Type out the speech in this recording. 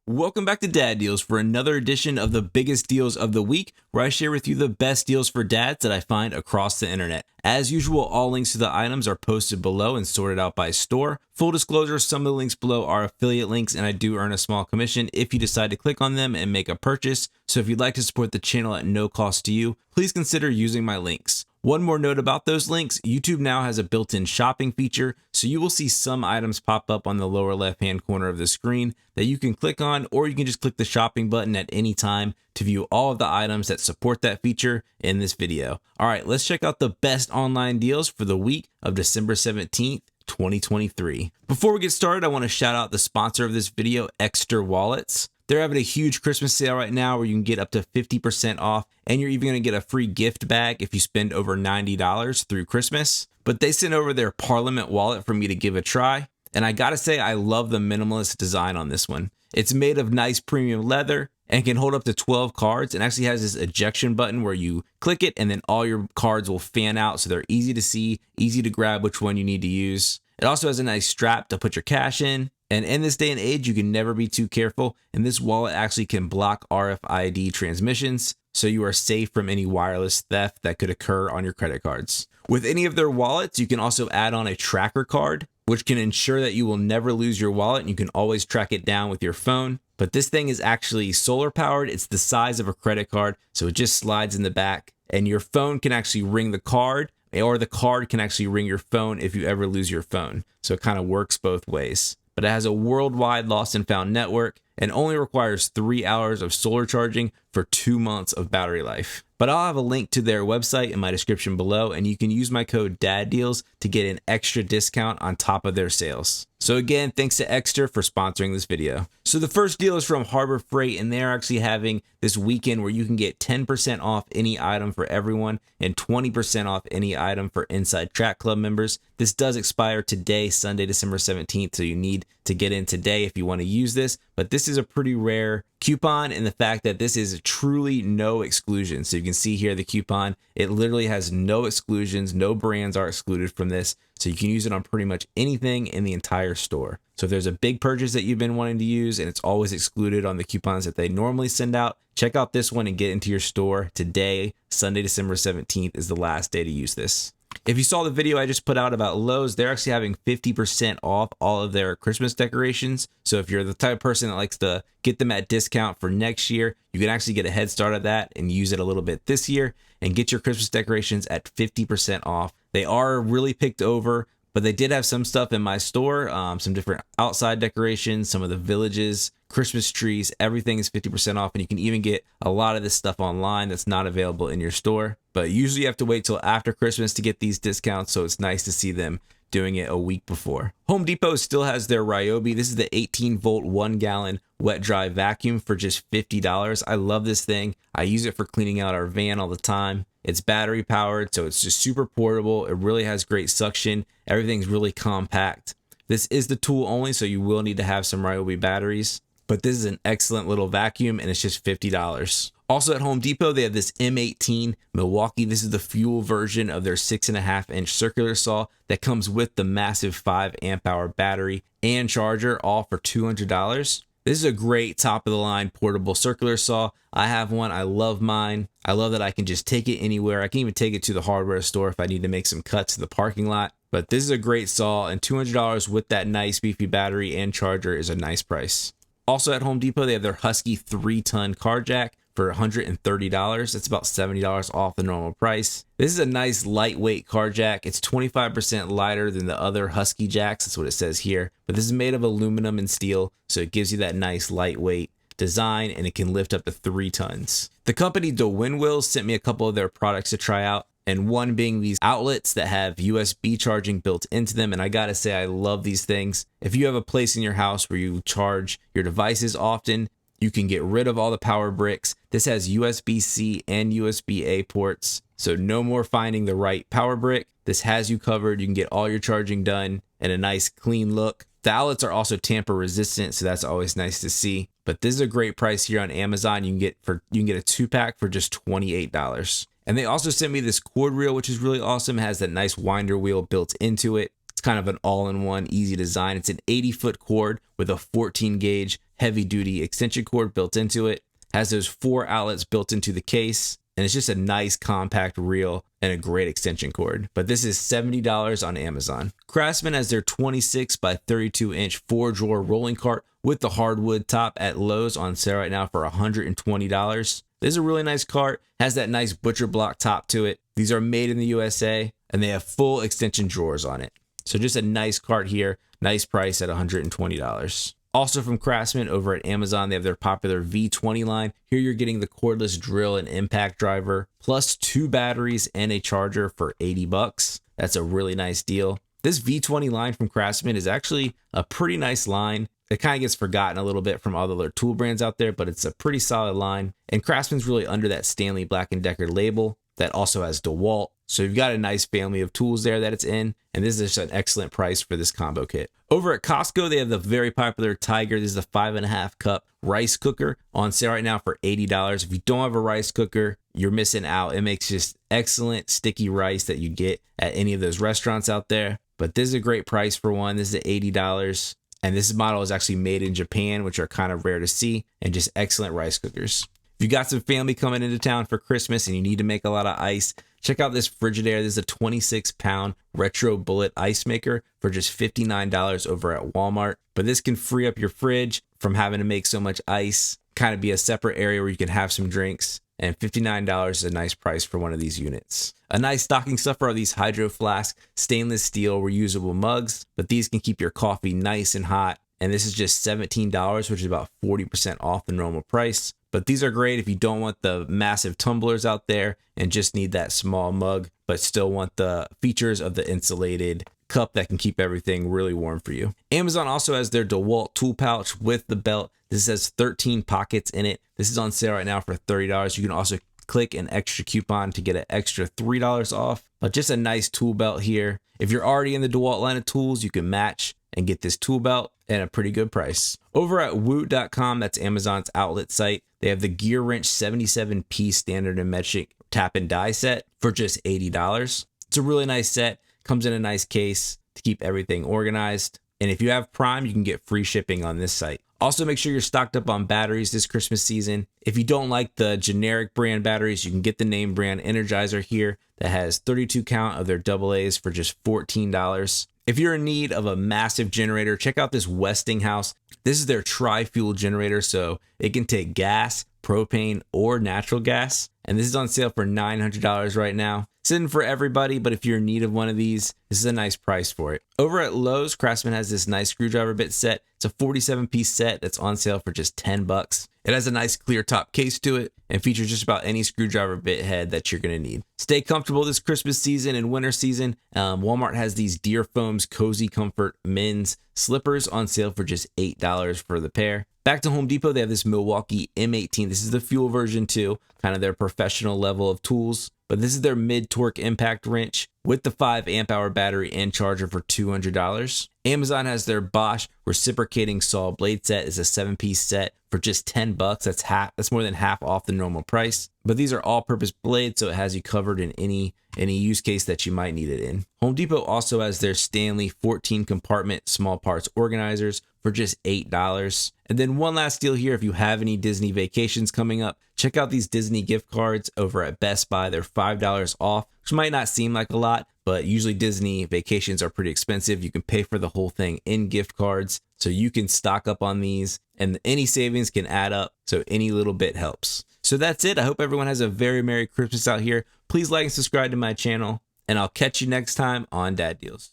Welcome back to Dad Deals for another edition of the biggest deals of the week, where I share with you the best deals for dads that I find across the internet. As usual, all links to the items are posted below and sorted out by store. Full disclosure, some of the links below are affiliate links, and I do earn a small commission if you decide to click on them and make a purchase. So if you'd like to support the channel at no cost to you, please consider using my links. One more note about those links, YouTube now has a built-in shopping feature, so you will see some items pop up on the lower left-hand corner of the screen that you can click on, or you can just click the shopping button at any time to view all of the items that support that feature in this video. All right, let's check out the best online deals for the week of December 17th, 2023. Before we get started, I want to shout out the sponsor of this video, Ekster Wallets. They're having a huge Christmas sale right now where you can get up to 50% off, and you're even going to get a free gift bag if you spend over $90 through Christmas. But they sent over their Parliament wallet for me to give a try, and I gotta say I love the minimalist design on this one. It's made of nice premium leather and can hold up to 12 cards, and actually has this ejection button where you click it and then all your cards will fan out, so they're easy to see, easy to grab which one you need to use. It also has a nice strap to put your cash in. And in this day and age, you can never be too careful, and this wallet actually can block RFID transmissions, so you are safe from any wireless theft that could occur on your credit cards. With any of their wallets, you can also add on a tracker card, which can ensure that you will never lose your wallet, and you can always track it down with your phone. But this thing is actually solar powered. It's the size of a credit card, so it just slides in the back, and your phone can actually ring the card, or the card can actually ring your phone if you ever lose your phone. So it kind of works both ways. But it has a worldwide lost and found network and only requires 3 hours of solar charging for 2 months of battery life. But I'll have a link to their website in my description below, and you can use my code DADDEALS to get an extra discount on top of their sales. So again, thanks to Ekster for sponsoring this video. So the first deal is from Harbor Freight, and they're actually having this weekend where you can get 10% off any item for everyone and 20% off any item for Inside Track Club members. This does expire today, Sunday, December 17th, so you need to get in today if you want to use this. But this is a pretty rare coupon in the fact that this is truly no exclusion. So you can see here the coupon, it literally has no exclusions, no brands are excluded from this. So you can use it on pretty much anything in the entire store. So if there's a big purchase that you've been wanting to use and it's always excluded on the coupons that they normally send out, check out this one and get into your store today. Sunday, December 17th is the last day to use this. If you saw the video I just put out about Lowe's, they're actually having 50% off all of their Christmas decorations. So if you're the type of person that likes to get them at discount for next year, you can actually get a head start of that and use it a little bit this year and get your Christmas decorations at 50% off. They are really picked over, but they did have some stuff in my store, some different outside decorations, some of the villages, Christmas trees, everything is 50% off, and you can even get a lot of this stuff online that's not available in your store. But usually you have to wait till after Christmas to get these discounts, so it's nice to see them doing it a week before. Home Depot still has their Ryobi. This is the 18-volt 1-gallon wet-dry vacuum for just $50. I love this thing. I use it for cleaning out our van all the time. It's battery powered, so it's just super portable. It really has great suction. Everything's really compact. This is the tool only, so you will need to have some Ryobi batteries. But this is an excellent little vacuum, and it's just $50. Also at Home Depot, they have this M18 Milwaukee. This is the fuel version of their 6.5-inch circular saw that comes with the massive 5 amp hour battery and charger, all for $200. This is a great top-of-the-line portable circular saw. I have one. I love mine. I love that I can just take it anywhere. I can even take it to the hardware store if I need to make some cuts to the parking lot. But this is a great saw, and $200 with that nice beefy battery and charger is a nice price. Also at Home Depot, they have their Husky 3-ton car jack for $130. That's about $70 off the normal price. This is a nice lightweight car jack. It's 25% lighter than the other Husky jacks. That's what it says here. But this is made of aluminum and steel, so it gives you that nice lightweight design, and it can lift up to 3 tons. The company DeWinwills sent me a couple of their products to try out, and one being these outlets that have USB charging built into them. And I gotta say, I love these things. If you have a place in your house where you charge your devices often, you can get rid of all the power bricks. This has USB-C and USB-A ports, so no more finding the right power brick. This has you covered. You can get all your charging done in a nice clean look. The outlets are also tamper resistant, so that's always nice to see. But this is a great price here on Amazon. You can get a 2-pack for just $28. And they also sent me this cord reel, which is really awesome. It has that nice winder wheel built into it. It's kind of an all-in-one, easy design. It's an 80-foot cord with a 14-gauge heavy duty extension cord built into it. Has those 4 outlets built into the case, and it's just a nice compact reel and a great extension cord. But this is $70 on Amazon. Craftsman has their 26 by 32 inch 4-drawer rolling cart with the hardwood top at Lowe's on sale right now for $120. This is a really nice cart, has that nice butcher block top to it. These are made in the USA, and they have full extension drawers on it. So just a nice cart here, nice price at $120. Also from Craftsman over at Amazon, they have their popular V20 line. Here you're getting the cordless drill and impact driver, plus 2 batteries and a charger for $80. That's a really nice deal. This V20 line from Craftsman is actually a pretty nice line. It kind of gets forgotten a little bit from all the other tool brands out there, but it's a pretty solid line. And Craftsman's really under that Stanley Black & Decker label that also has DeWalt. So you've got a nice family of tools there that it's in, and this is just an excellent price for this combo kit. Over at Costco, they have the very popular Tiger. This is a 5.5 cup rice cooker on sale right now for $80. If you don't have a rice cooker, you're missing out. It makes just excellent sticky rice that you get at any of those restaurants out there. But this is a great price for one. This is at $80. And this model is actually made in Japan, which are kind of rare to see, and just excellent rice cookers. If you got some family coming into town for Christmas and you need to make a lot of ice, check out this Frigidaire. This is a 26-pound retro bullet ice maker for just $59 over at Walmart. But this can free up your fridge from having to make so much ice, kind of be a separate area where you can have some drinks. And $59 is a nice price for one of these units. A nice stocking stuffer are these Hydro Flask stainless steel reusable mugs, but these can keep your coffee nice and hot. And this is just $17, which is about 40% off the normal price. But these are great if you don't want the massive tumblers out there and just need that small mug, but still want the features of the insulated cup that can keep everything really warm for you. Amazon also has their DeWalt tool pouch with the belt. This has 13 pockets in it. This is on sale right now for $30. You can also click an extra coupon to get an extra $3 off. But just a nice tool belt here. If you're already in the DeWalt line of tools, you can match and get this tool belt at a pretty good price. Over at woot.com, that's Amazon's outlet site, they have the Gear Wrench 77-piece standard and metric tap and die set for just $80. It's a really nice set. Comes in a nice case to keep everything organized. And if you have Prime, you can get free shipping on this site. Also, make sure you're stocked up on batteries this Christmas season. If you don't like the generic brand batteries, you can get the name brand Energizer here that has 32 count of their AA's for just $14. If you're in need of a massive generator, check out this Westinghouse. This is their tri-fuel generator, so it can take gas, propane, or natural gas. And this is on sale for $900 right now. It's in for everybody, but if you're in need of one of these, this is a nice price for it. Over at Lowe's, Craftsman has this nice screwdriver bit set. It's a 47-piece set that's on sale for just $10. It has a nice clear top case to it and features just about any screwdriver bit head that you're going to need. Stay comfortable this Christmas season and winter season. Walmart has these Deer Foams Cozy Comfort men's slippers on sale for just $8 for the pair. Back to Home Depot, they have this Milwaukee M18. This is the fuel version too, kind of their professional level of tools. But this is their mid-torque impact wrench with the 5 amp hour battery and charger for $200. Amazon has their Bosch reciprocating saw blade set. Is a 7-piece set for just $10. That's more than half off the normal price. But these are all-purpose blades, so it has you covered in any use case that you might need it in. Home Depot also has their Stanley 14 compartment small parts organizers for just $8. And then one last deal here, if you have any Disney vacations coming up, check out these Disney gift cards over at Best Buy. They're $5 off, which might not seem like a lot, but usually Disney vacations are pretty expensive. You can pay for the whole thing in gift cards, so you can stock up on these, and any savings can add up, so any little bit helps. So that's it. I hope everyone has a very Merry Christmas out here. Please like and subscribe to my channel, and I'll catch you next time on Dad Deals.